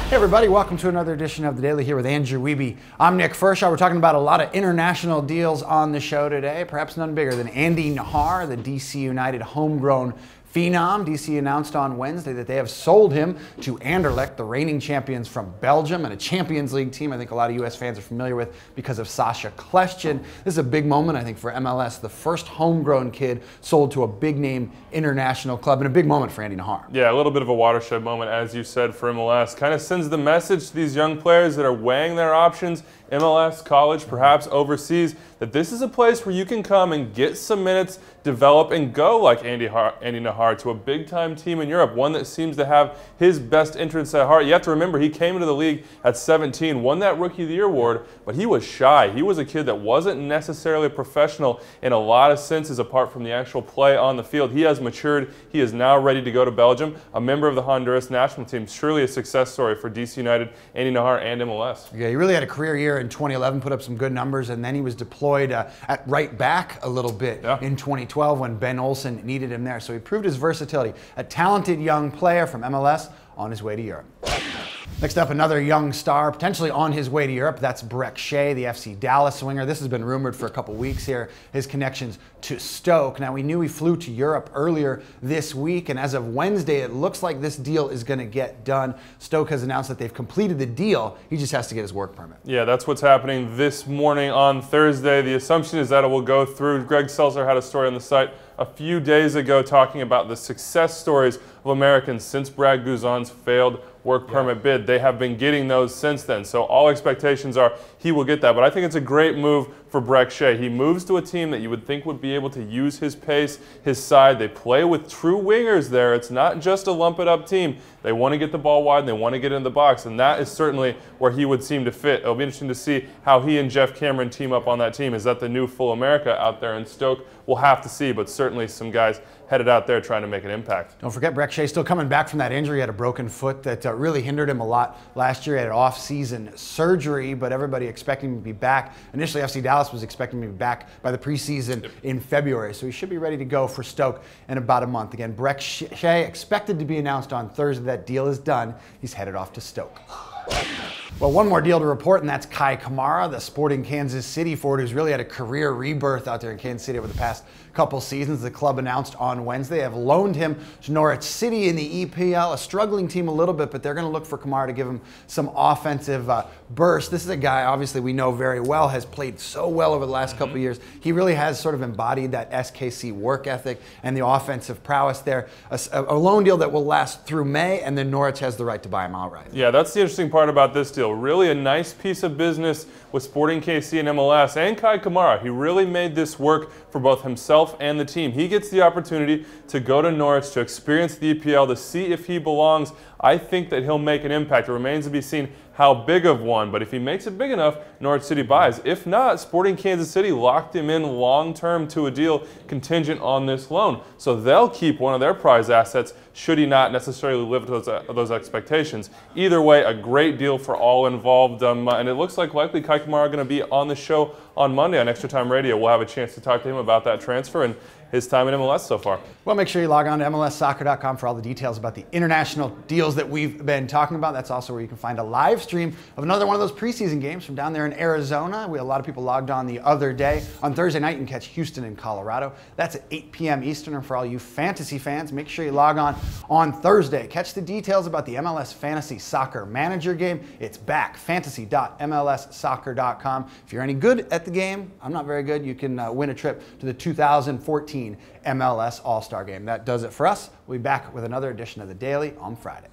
Hey everybody, welcome to another edition of The Daily here with Andrew Wiebe. I'm Nick Fershaw. We're talking about a lot of international deals on the show today, perhaps none bigger than Andy Najar, the DC United homegrown phenom. DC announced on Wednesday that they have sold him to Anderlecht, the reigning champions from Belgium, and a Champions League team I think a lot of US fans are familiar with because of Sasha Kljestan. This is a big moment, I think, for MLS. The first homegrown kid sold to a big-name international club, and a big moment for Andy Najar. Yeah, a little bit of a watershed moment, as you said, for MLS. Kind of sends the message to these young players that are weighing their options, MLS, college, perhaps overseas, that this is a place where you can come and get some minutes, develop, and go like Andy Najar to a big-time team in Europe, one that seems to have his best interests at heart. You have to remember, he came into the league at 17, won that Rookie of the Year award, but he was shy. He was a kid that wasn't necessarily a professional in a lot of senses apart from the actual play on the field. He has matured. He is now ready to go to Belgium, a member of the Honduras national team. Surely a success story for DC United, Andy Najar, and MLS. Yeah, he really had a career year in 2011, put up some good numbers, and then he was deployed at right back a little bit in 2012 when Ben Olsen needed him there. So he proved his versatility. A talented young player from MLS on his way to Europe. Next up, another young star potentially on his way to Europe. That's Brek Shea, the FC Dallas swinger. This has been rumored for a couple weeks here, his connections to Stoke. Now, we knew he flew to Europe earlier this week, and as of Wednesday, it looks like this deal is going to get done. Stoke has announced that they've completed the deal. He just has to get his work permit. Yeah, that's what's happening this morning on Thursday. The assumption is that it will go through. Greg Seltzer had a story on the site a few days ago talking about the success stories of Americans since Brad Guzan's failed work permit bid. They have been getting those since then. So all expectations are he will get that. But I think it's a great move for Brek Shea. He moves to a team that you would think would be able to use his pace, his side. They play with true wingers there. It's not just a lump it up team. They want to get the ball wide and they want to get in the box. And that is certainly where he would seem to fit. It'll be interesting to see how he and Geoff Cameron team up on that team. Is that the new full America out there in Stoke? We'll have to see, but certainly some guys headed out there trying to make an impact. Don't forget, Brek Shea still coming back from that injury. He had a broken foot that really hindered him a lot last year. He had an off-season surgery, but everybody expecting him to be back. Initially, FC Dallas was expecting him to be back by the preseason in February, so he should be ready to go for Stoke in about a month. Again, Brek Shea expected to be announced on Thursday. That deal is done. He's headed off to Stoke. Well, one more deal to report, and that's Kei Kamara, the Sporting Kansas City forward who's really had a career rebirth out there in Kansas City over the past couple seasons. The club announced on Wednesday they have loaned him to Norwich City in the EPL, a struggling team a little bit, but they're going to look for Kamara to give him some offensive burst. This is a guy, obviously, we know very well, has played so well over the last couple of years. He really has sort of embodied that SKC work ethic and the offensive prowess there. A loan deal that will last through May, and then Norwich has the right to buy him outright. Yeah, that's the interesting part about this deal. Really a nice piece of business with Sporting KC and MLS and Kei Kamara. He really made this work for both himself and the team. He gets the opportunity to go to Norwich, to experience the EPL, to see if he belongs. I think that he'll make an impact. It remains to be seen how big of one, but if he makes it big enough, Norwich City buys. If not, Sporting Kansas City locked him in long-term to a deal contingent on this loan. So they'll keep one of their prize assets should he not necessarily live to those expectations. Either way, a great deal for all involved, and it looks like likely Kei Kamara going to be on the show on Monday on Extra Time Radio. We'll have a chance to talk to him about that transfer and his time in MLS so far. Well, make sure you log on to MLSsoccer.com for all the details about the international deals that we've been talking about. That's also where you can find a live stream of another one of those preseason games from down there in Arizona. We had a lot of people logged on the other day. On Thursday night, you can catch Houston and Colorado. That's at 8 p.m. Eastern. And for all you fantasy fans, make sure you log on Thursday. Catch the details about the MLS Fantasy Soccer Manager game. It's back, fantasy.mlssoccer.com. If you're any good at the game, I'm not very good, you can win a trip to the 2014 MLS All-Star Game. That does it for us. We'll be back with another edition of The Daily on Friday.